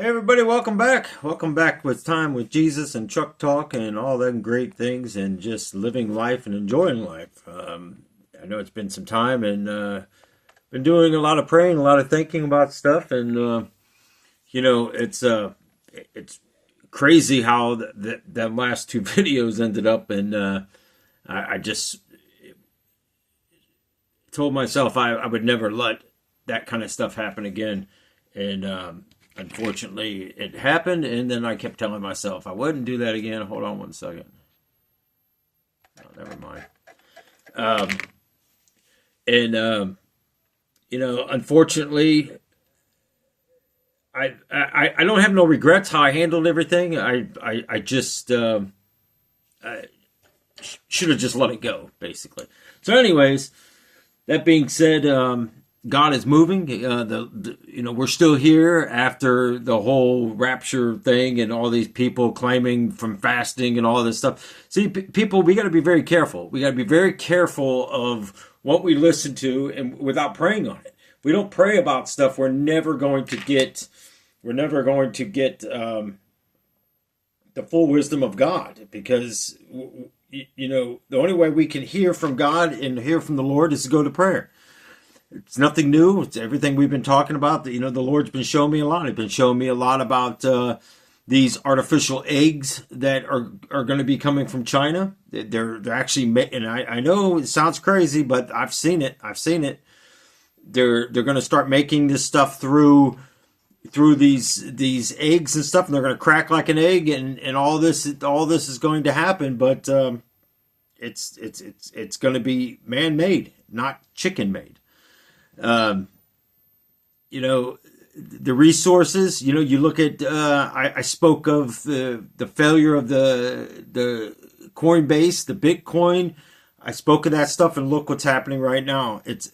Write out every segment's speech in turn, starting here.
Hey everybody, welcome back. Welcome back with Time with Jesus and Truck Talk and all them great things and just living life and enjoying life. I know it's been some time and been doing a lot of praying, a lot of thinking about stuff, and it's crazy how that last two videos ended up, and I just told myself I would never let that kind of stuff happen again, and unfortunately, it happened, and then I kept telling myself I wouldn't do that again. Hold on one second. Oh, never mind. Unfortunately, I don't have no regrets how I handled everything. I just I should have just let it go, basically. So, anyways, that being said, God is moving. We're still here after the whole rapture thing and all these people claiming from fasting and all this stuff. See, people, we got to be very careful. We got to be very careful of what we listen to and without praying on it. If we don't pray about stuff, we're never going to get the full wisdom of God, because the only way we can hear from God and hear from the Lord is to go to prayer. It's nothing new. It's everything we've been talking about. The Lord's been showing me a lot. He's been showing me a lot about these artificial eggs that are going to be coming from China. They're actually, and I know it sounds crazy, but I've seen it. They're going to start making this stuff through these eggs and stuff, and they're going to crack like an egg, and all this is going to happen. But it's going to be man-made, not chicken-made. The resources, you look at, I spoke of the failure of the Coinbase, the Bitcoin. I spoke of that stuff, and look what's happening right now. It's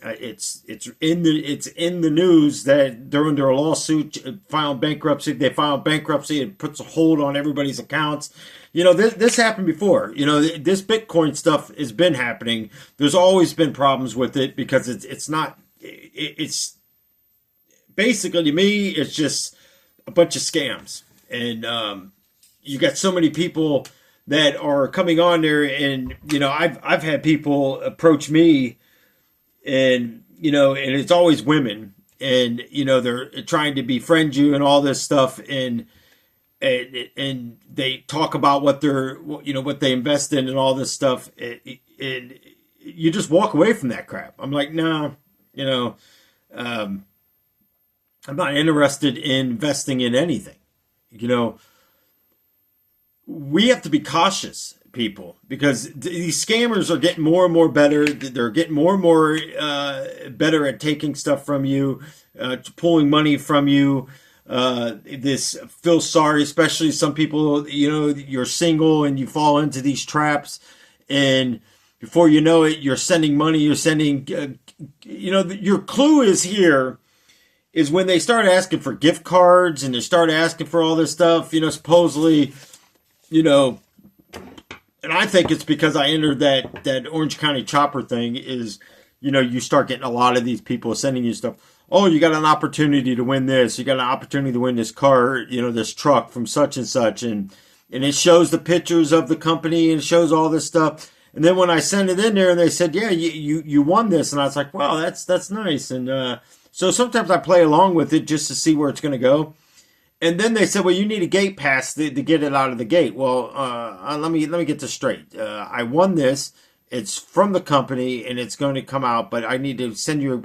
in the news that they're under a lawsuit, filed bankruptcy. They filed bankruptcy. It puts a hold on everybody's accounts. This happened before. This Bitcoin stuff has been happening. There's always been problems with it because it's basically, to me, it's just a bunch of scams. And you got so many people that are coming on there, and I've had people approach me, and and it's always women, and they're trying to befriend you and all this stuff, and they talk about what they invest in and all this stuff, and you just walk away from that crap. I'm like, nah. I'm not interested in investing in anything. We have to be cautious, people, because these scammers are getting more and more better. They're getting more and more better at taking stuff from you, pulling money from you. Feel sorry, especially some people, you're single and you fall into these traps, and before you know it, you're sending money, you're sending, your clue is when they start asking for gift cards and they start asking for all this stuff, supposedly, and I think it's because I entered that Orange County Chopper thing is, you start getting a lot of these people sending you stuff. Oh, you got an opportunity to win this. You got an opportunity to win this car, this truck from such and such. And it shows the pictures of the company and it shows all this stuff. And then when I sent it in there and they said, yeah, you won this. And I was like, wow, that's nice. And so sometimes I play along with it just to see where it's going to go. And then they said, well, you need a gate pass to get it out of the gate. Well, let me get this straight. I won this. It's from the company and it's going to come out, but I need to send you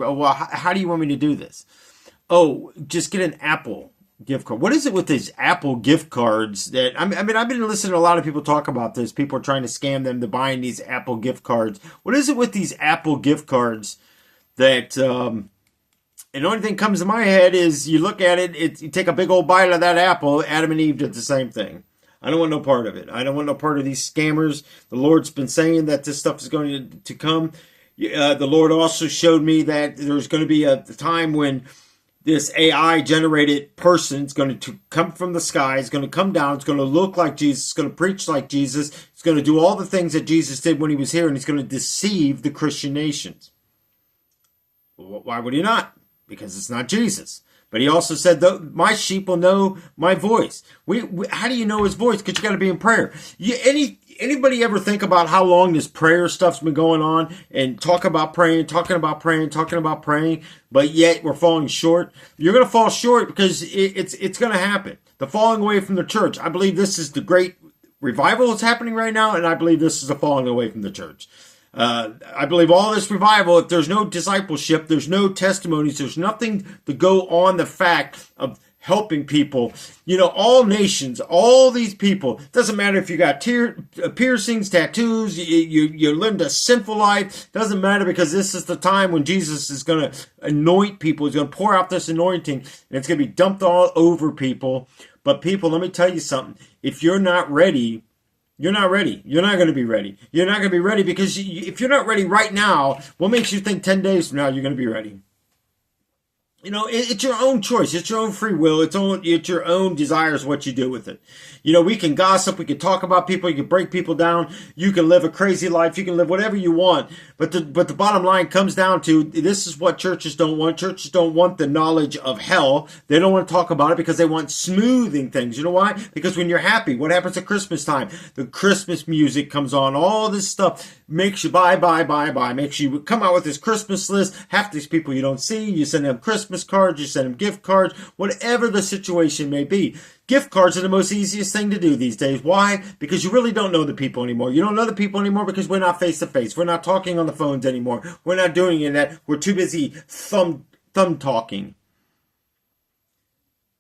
how do you want me to do this? Oh, just get an Apple gift card. What is it with these Apple gift cards that, I mean, I've been listening to a lot of people talk about this. People are trying to scam them to buying these Apple gift cards. What is it with these Apple gift cards that, and the only thing that comes to my head is you look at it, you take a big old bite of that apple. Adam and Eve did the same thing. I don't want no part of it. I don't want no part of these scammers. The Lord's been saying that this stuff is going to come. The Lord also showed me that there's going to be a time when this AI generated person is going to come from the sky. It's going to come down. It's going to look like Jesus. It's going to preach like Jesus. It's going to do all the things that Jesus did when he was here, and he's going to deceive the Christian nations. Why would he not? because it's not Jesus. But he also said, my sheep will know my voice. How do you know his voice? Because you got to be in prayer. Anybody ever think about how long this prayer stuff's been going on and talking about praying, but yet we're falling short? You're going to fall short because it's going to happen. The falling away from the church. I believe this is the great revival that's happening right now, and I believe this is a falling away from the church. I believe all this revival, if there's no discipleship, there's no testimonies, there's nothing to go on the fact of helping people. All nations, all these people, doesn't matter if you got piercings, tattoos, you lived a sinful life, doesn't matter, because this is the time when Jesus is going to anoint people. He's going to pour out this anointing, and it's going to be dumped all over people. But people, let me tell you something. If you're not ready, you're not ready. You're not going to be ready. You're not going to be ready because if you're not ready right now, what makes you think 10 days from now you're going to be ready? It's your own choice. It's your own free will. It's your own desires, what you do with it. We can gossip. We can talk about people. You can break people down. You can live a crazy life. You can live whatever you want. But the bottom line comes down to, this is what churches don't want. Churches don't want the knowledge of hell. They don't want to talk about it because they want smoothing things. You know why? Because when you're happy, what happens at Christmas time? The Christmas music comes on. All this stuff makes you buy. Makes you come out with this Christmas list. Half these people you don't see. You send them Christmas cards, you send them gift cards, whatever the situation may be. Gift cards are the most easiest thing to do these days. Why? Because you really don't know the people anymore. You don't know the people anymore because we're not face to face. We're not talking on the phones anymore. We're not doing any of that. We're too busy thumb talking.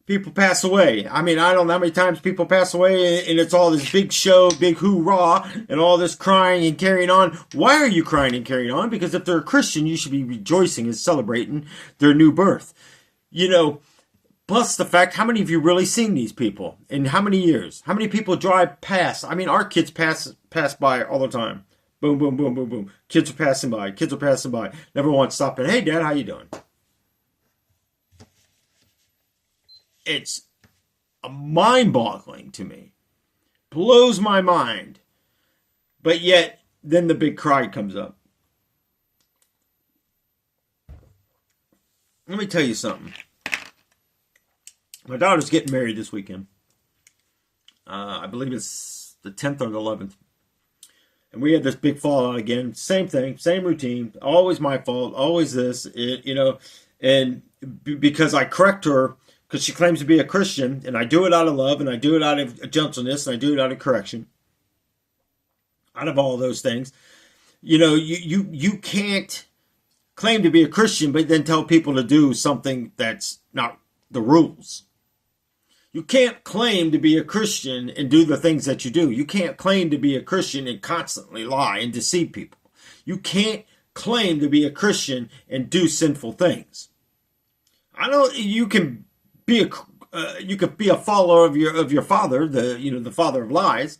People pass away. I don't know how many times people pass away and it's all this big show, big hoorah, and all this crying and carrying on. Why are you crying and carrying on? Because if they're a Christian, you should be rejoicing and celebrating their new birth. Plus the fact, how many of you really seen these people in how many years? How many people drive past? Our kids pass by all the time. Boom, boom, boom, boom, boom. Kids are passing by. Never once stopping. Hey, Dad, how you doing? It's mind-boggling to me. Blows my mind. But yet, then the big cry comes up. Let me tell you something. My daughter's getting married this weekend. I believe it's the 10th or the 11th. And we had this big fallout again. Same thing, same routine. Always my fault. Always this. And because I correct her, because she claims to be a Christian, and I do it out of love, and I do it out of gentleness, and I do it out of correction. Out of all those things. You can't claim to be a Christian, but then tell people to do something that's not the rules. You can't claim to be a Christian and do the things that you do. You can't claim to be a Christian and constantly lie and deceive people. You can't claim to be a Christian and do sinful things. I know you can be a follower of your father, the father of lies.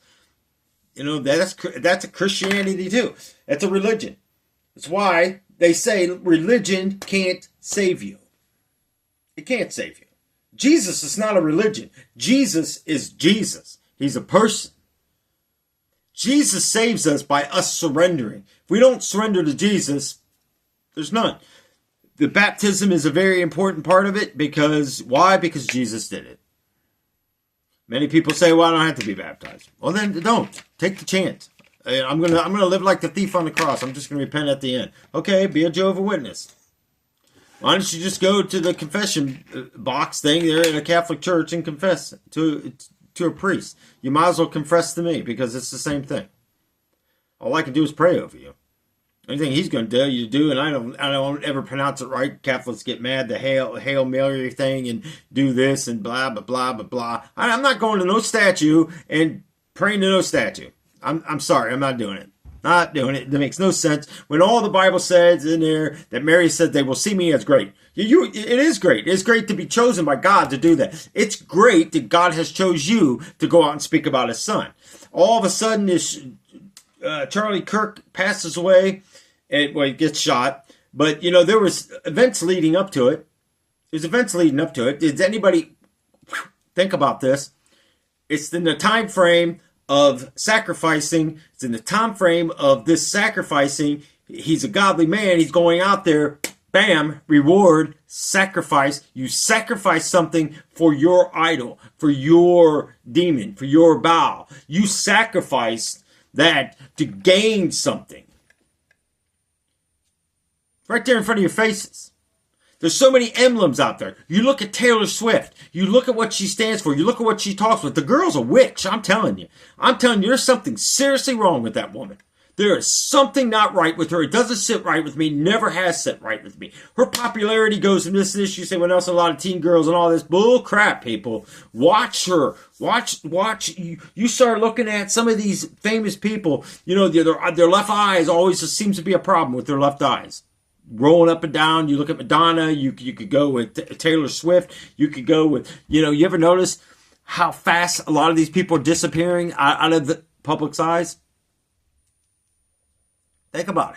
That's a Christianity too. That's a religion. That's why they say religion can't save you. It can't save you. Jesus is not a religion. Jesus is Jesus. He's a person. Jesus saves us by us surrendering. If we don't surrender to Jesus, there's none. The baptism is a very important part of it because, why? Because Jesus did it. Many people say, well, I don't have to be baptized. Well, then don't. Take the chance. I'm gonna live like the thief on the cross. I'm just gonna repent at the end. Okay, be a Jehovah's Witness. Why don't you just go to the confession box thing there in a Catholic church and confess to a priest? You might as well confess to me because it's the same thing. All I can do is pray over you. Anything he's going to tell you to do, and I don't ever pronounce it right. Catholics get mad, the Hail Mary thing, and do this and blah blah blah blah blah. I'm not going to no statue and praying to no statue. I'm sorry, I'm not doing it. Not doing it. That makes no sense. When all the Bible says in there that Mary said they will see me as great. It is great. It's great to be chosen by God to do that. It's great that God has chose you to go out and speak about his son. All of a sudden, this Charlie Kirk passes away and he gets shot. But, there was events leading up to it. There's events leading up to it. Did anybody think about this? It's in the time frame of sacrificing. It's in the time frame of this sacrificing. He's a godly man. He's going out there Bam, reward, sacrifice. You sacrifice something for your idol, for your demon, for your Baal. You sacrifice that to gain something. Right there in front of your faces. There's so many emblems out there. You look at Taylor Swift. You look at what she stands for. You look at what she talks with. The girl's a witch, I'm telling you. I'm telling you, there's something seriously wrong with that woman. There is something not right with her. It doesn't sit right with me. Never has sit right with me. Her popularity goes from this. You say, well, else a lot of teen girls and all this bull crap, people. Watch her. Watch. You start looking at some of these famous people. You know, their left eyes always seems to be a problem with their left eyes. Rolling up and down. You look at Madonna. You could go with Taylor Swift. You could go with, you ever notice how fast a lot of these people are disappearing out of the public's eyes? Think about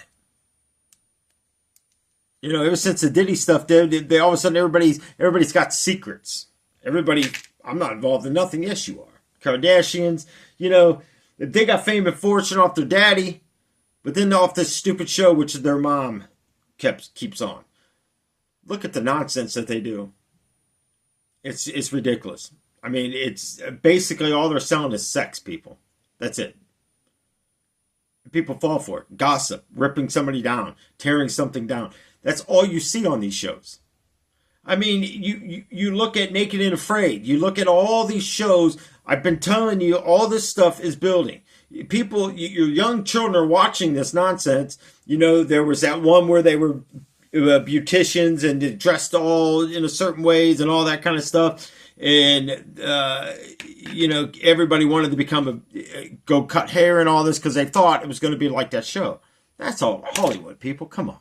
it. Ever since the Diddy stuff, they all of a sudden everybody's got secrets. I'm not involved in nothing. Yes, you are. Kardashians, they got fame and fortune off their daddy, but then off this stupid show, which their mom keeps on. Look at the nonsense that they do. It's ridiculous. I mean, it's basically all they're selling is sex, people. That's it. People fall for it. Gossip, ripping somebody down, tearing something down. That's all you see on these shows. I mean, you look at Naked and Afraid. You look at all these shows. I've been telling you, all this stuff is building. People, your young children are watching this nonsense. There was that one where they were beauticians and dressed all in a certain ways and all that kind of stuff. And, everybody wanted to go cut hair and all this because they thought it was going to be like that show. That's all Hollywood, people. Come on.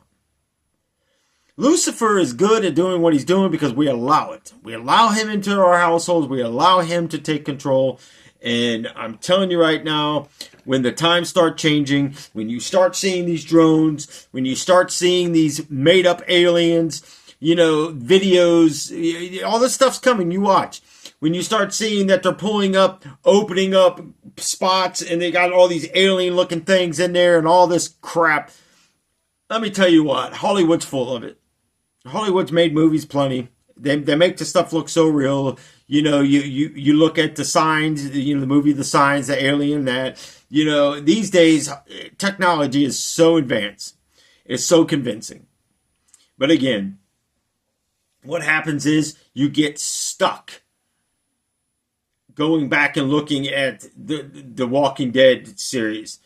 Lucifer is good at doing what he's doing because we allow it. We allow him into our households. We allow him to take control. And I'm telling you right now, when the times start changing, when you start seeing these drones, when you start seeing these made-up aliens, videos, all this stuff's coming. You watch. When you start seeing that they're opening up spots, and they got all these alien-looking things in there and all this crap, let me tell you what, Hollywood's full of it. Hollywood's made movies plenty. They make the stuff look so real. You look at the Signs, the movie The Signs, the alien, that, these days, technology is so advanced. It's so convincing. But again, what happens is you get stuck going back and looking at the Walking Dead series.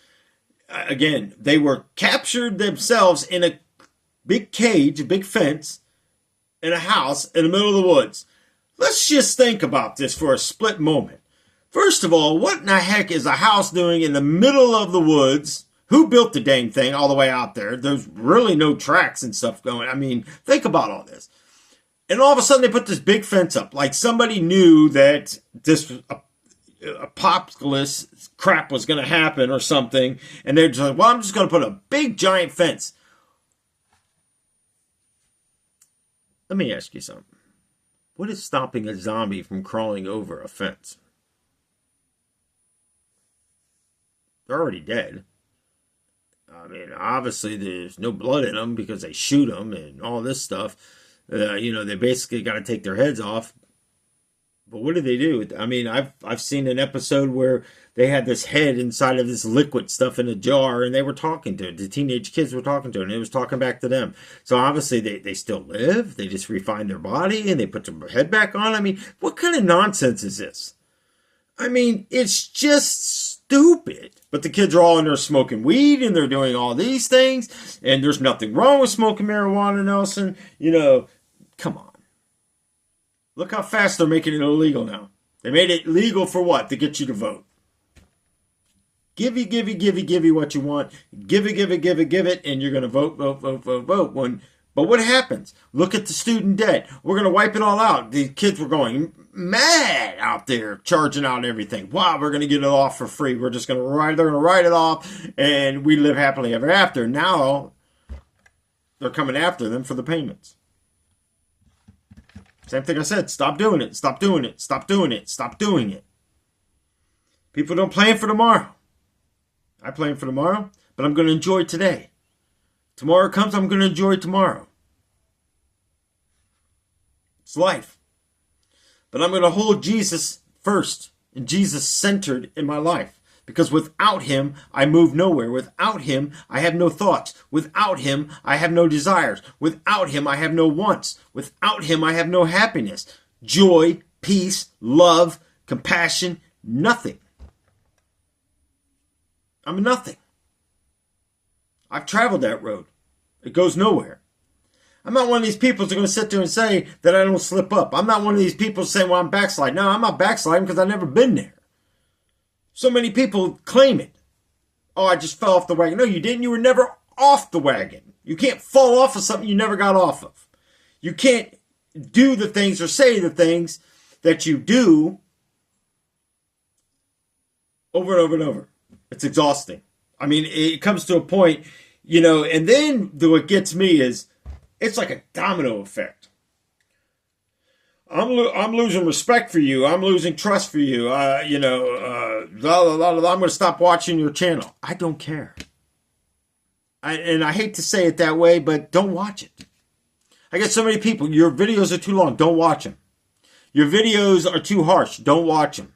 Again, they were captured themselves in a big cage, a big fence, in a house in the middle of the woods. Let's just think about this for a split moment. First of all, what in the heck is a house doing in the middle of the woods? Who built the dang thing all the way out there? There's really no tracks and stuff going. I mean, think about all this. And all of a sudden they put this big fence up. Like somebody knew that this apocalypse crap was going to happen or something. And they're just like, well, I'm just going to put a big giant fence. Let me ask you something. What is stopping a zombie from crawling over a fence? They're already dead. I mean, obviously there's no blood in them because they shoot them and all this stuff. They basically got to take their heads off. But what do they do? I mean, I've seen an episode where they had this head inside of this liquid stuff in a jar, and they were talking to it. The teenage kids were talking to it, and it was talking back to them. So obviously they still live. They just refine their body, and they put their head back on. I mean, what kind of nonsense is this? I mean, it's just stupid. But the kids are all in there smoking weed, and they're doing all these things, and there's nothing wrong with smoking marijuana, Nelson. Come on. Look how fast they're making it illegal now. They made it legal for what? To get you to vote. Give you what you want. Give it, and you're going to vote. But what happens? Look at the student debt. We're going to wipe it all out. These kids were going mad out there, charging out everything. Wow, we're going to get it off for free. They're going to write it off, and we live happily ever after. Now, they're coming after them for the payments. Same thing I said. Stop doing it. Stop doing it. Stop doing it. Stop doing it. People don't plan for tomorrow. I plan for tomorrow, but I'm going to enjoy today. Tomorrow comes, I'm going to enjoy tomorrow. It's life. But I'm going to hold Jesus first and Jesus centered in my life. Because without him, I move nowhere. Without him, I have no thoughts. Without him, I have no desires. Without him, I have no wants. Without him, I have no happiness, joy, peace, love, compassion, nothing. I'm nothing. I've traveled that road. It goes nowhere. I'm not one of these people who's going to sit there and say that I don't slip up. I'm not one of these people saying, well, I'm backsliding. No, I'm not backsliding because I've never been there. So many people claim it. Oh, I just fell off the wagon. No, you didn't. You were never off the wagon. You can't fall off of something you never got off of. You can't do the things or say the things that you do over and over and over. It's exhausting. I mean, it comes to a point, and then what gets me is it's like a domino effect. I'm losing respect for you. I'm losing trust for you. I'm going to stop watching your channel. I don't care. And I hate to say it that way, but don't watch it. I get so many people, your videos are too long. Don't watch them. Your videos are too harsh. Don't watch them.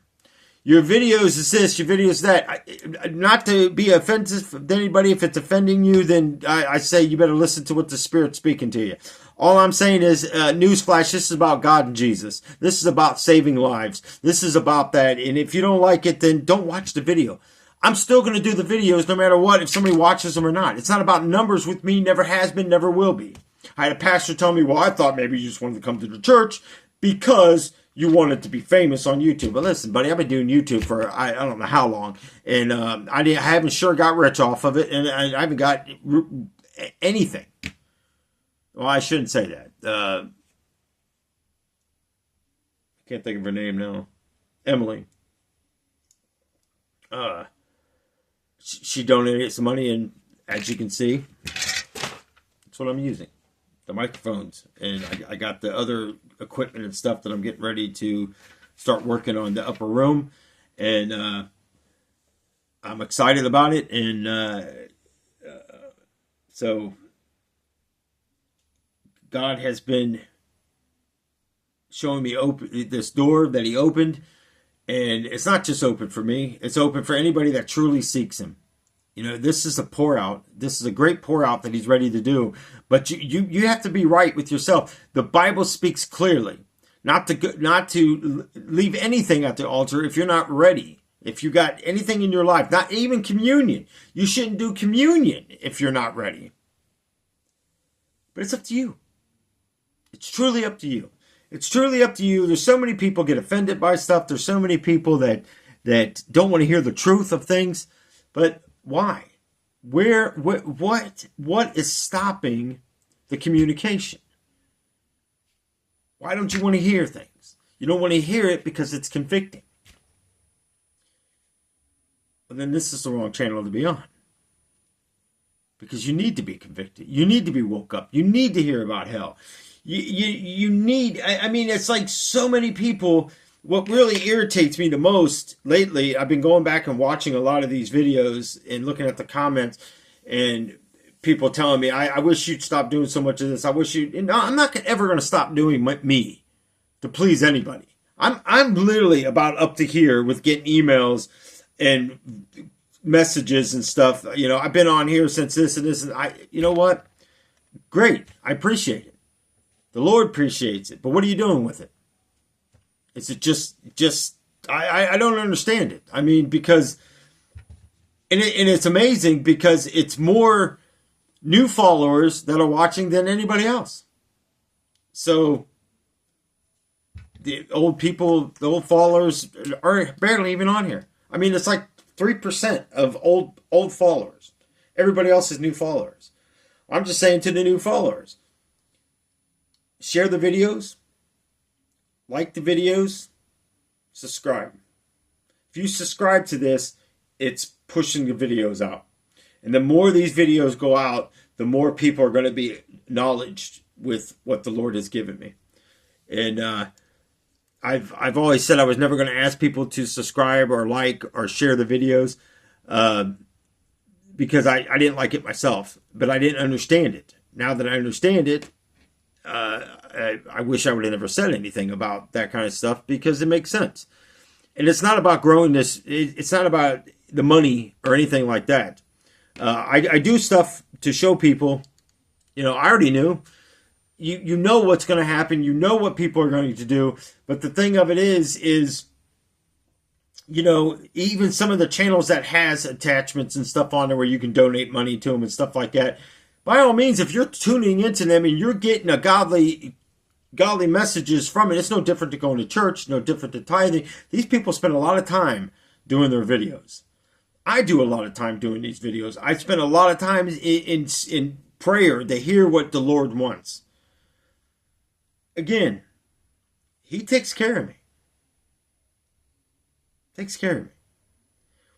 Your videos is this, your videos that. Not to be offensive to anybody. If it's offending you, then I say you better listen to what the Spirit's speaking to you. All I'm saying is, newsflash, this is about God and Jesus. This is about saving lives. This is about that. And if you don't like it, then don't watch the video. I'm still going to do the videos no matter what, if somebody watches them or not. It's not about numbers with me. Never has been, never will be. I had a pastor tell me, well, I thought maybe you just wanted to come to the church because you wanted to be famous on YouTube. But listen, buddy, I've been doing YouTube for I don't know how long. And I haven't sure got rich off of it. And I haven't got anything. Well, I shouldn't say that. I can't think of her name now. Emily. She donated some money, and as you can see, that's what I'm using. The microphones. And I got the other equipment and stuff that I'm getting ready to start working on the upper room. And I'm excited about it. And so God has been showing me this door that he opened. And it's not just open for me. It's open for anybody that truly seeks him. This is a pour out. This is a great pour out that he's ready to do. But you have to be right with yourself. The Bible speaks clearly. Not to leave anything at the altar if you're not ready. If you got anything in your life, not even communion. You shouldn't do communion if you're not ready. But it's up to you. It's truly up to you. It's truly up to you. There's so many people get offended by stuff. There's so many people that don't want to hear the truth of things. But why? What is stopping the communication? Why don't you want to hear things? You don't want to hear it because it's convicting. Well, then this is the wrong channel to be on. Because you need to be convicted. You need to be woke up. You need to hear about hell. You need, I mean, it's like so many people. What really irritates me the most lately, I've been going back and watching a lot of these videos and looking at the comments and people telling me, I wish you'd stop doing so much of this. I wish you, no, I'm not ever going to stop doing me to please anybody. I'm literally about up to here with getting emails and messages and stuff. I've been on here since this and this, and you know what? Great. I appreciate it. The Lord appreciates it. But what are you doing with it? Is it just I don't understand it. I mean, because, and it's amazing because it's more new followers that are watching than anybody else. So the old people, the old followers are barely even on here. I mean, it's like 3% of old followers. Everybody else is new followers. I'm just saying to the new followers, share the videos, like the videos, subscribe. If you subscribe to this, it's pushing the videos out. And the more these videos go out, the more people are going to be acknowledged with what the Lord has given me. And I've always said I was never going to ask people to subscribe or like or share the videos because I didn't like it myself, but I didn't understand it. Now that I understand it, I wish I would have never said anything about that kind of stuff because it makes sense. And it's not about growing this. It's not about the money or anything like that. I do stuff to show people, I already knew. You know what's going to happen. You know what people are going to do. But the thing of it is, even some of the channels that has attachments and stuff on there where you can donate money to them and stuff like that, by all means, if you're tuning into them and you're getting a godly messages from it, it's no different to going to church, no different to tithing. These people spend a lot of time doing their videos. I do a lot of time doing these videos. I spend a lot of time in prayer to hear what the Lord wants. Again, He takes care of me. Takes care of me.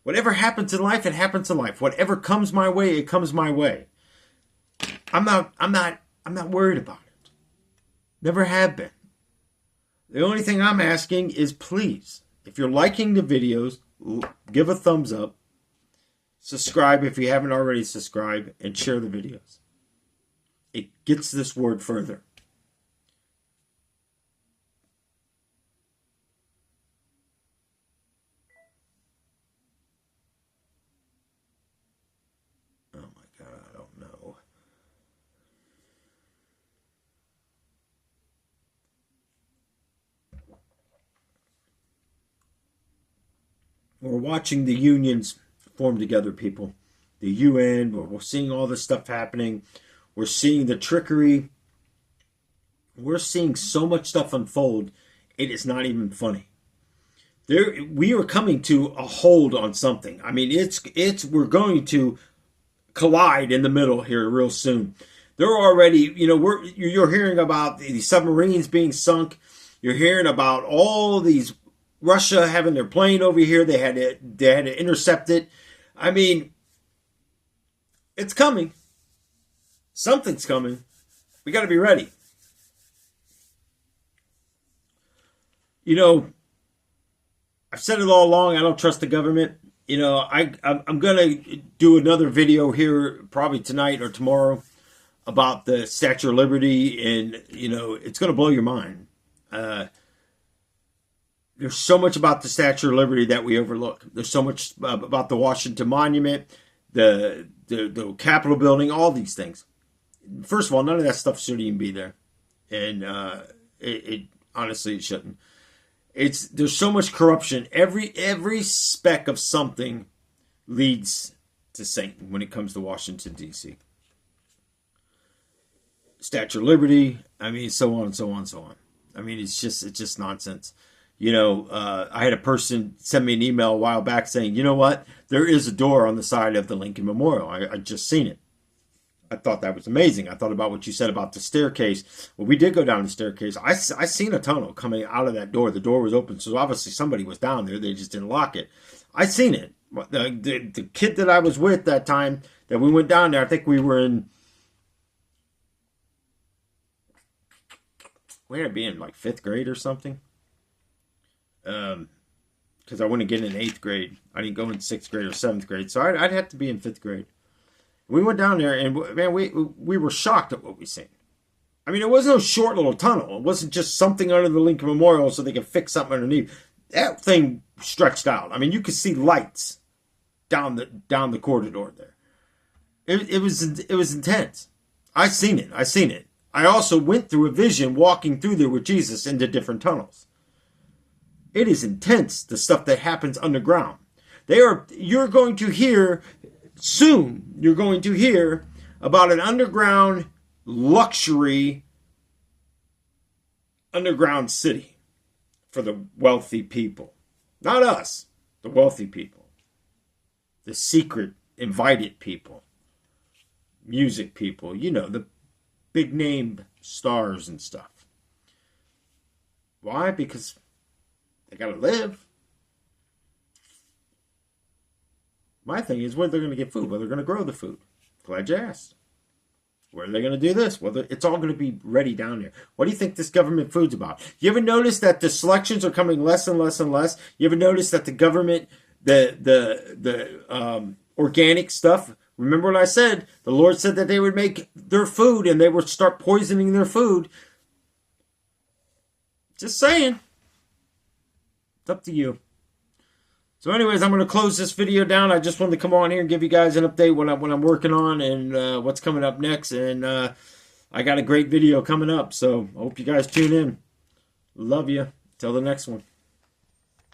Whatever happens in life, it happens in life. Whatever comes my way, it comes my way. I'm not worried about it. Never have been. The only thing I'm asking is, please, if you're liking the videos, give a thumbs up, subscribe if you haven't already subscribed, and share the videos. It gets this word further. Oh my God, I don't know. We're watching the unions form together, people. The UN, we're seeing all this stuff happening. We're seeing the trickery. We're seeing so much stuff unfold. It is not even funny. We are coming to a hold on something. I mean, we're going to collide in the middle here real soon. They're already, you're hearing about the submarines being sunk. You're hearing about all these Russia having their plane over here. They had to intercept it. I mean, it's coming. Something's coming. We got to be ready. I've said it all along. I don't trust the government. I'm going to do another video here probably tonight or tomorrow about the Statue of Liberty, and, it's going to blow your mind. There's so much about the Statue of Liberty that we overlook. There's so much about the Washington Monument, the Capitol building, all these things. First of all, none of that stuff should even be there. And honestly, it shouldn't. There's so much corruption. Every speck of something leads to Satan when it comes to Washington, D.C. Statue of Liberty, so on and so on and so on. It's just nonsense. I had a person send me an email a while back saying, you know what? There is a door on the side of the Lincoln Memorial. I just seen it. I thought that was amazing. I thought about what you said about the staircase. Well, we did go down the staircase. I seen a tunnel coming out of that door. The door was open, so obviously somebody was down there. They just didn't lock it. I seen it. The kid that I was with that time that we went down there, I think we had to be in like 5th grade or something. Because I wouldn't get in 8th grade. I didn't go in 6th grade or 7th grade, so I'd have to be in 5th grade. We went down there, and man, we were shocked at what we seen. It wasn't no short little tunnel. It wasn't just something under the Lincoln Memorial so they could fix something underneath. That thing stretched out. You could see lights down the corridor there. It was intense. I seen it. I also went through a vision walking through there with Jesus into different tunnels. It is intense, the stuff that happens underground. You're going to hear soon, about an underground luxury underground city for the wealthy people. Not us, the wealthy people. The secret invited people. Music people, the big name stars and stuff. Why? Because they got to live. My thing is where they're going to get food, where they're going to grow the food. Glad you asked. Where are they going to do this? Well, it's all going to be ready down there. What do you think this government food's about? You ever notice that the selections are coming less and less and less? You ever notice that the government, the organic stuff, remember what I said? The Lord said that they would make their food and they would start poisoning their food. Just saying. It's up to you. So anyways, I'm going to close this video down. I just wanted to come on here and give you guys an update what I'm working on and what's coming up next. And I got a great video coming up. So I hope you guys tune in. Love you. Till the next one.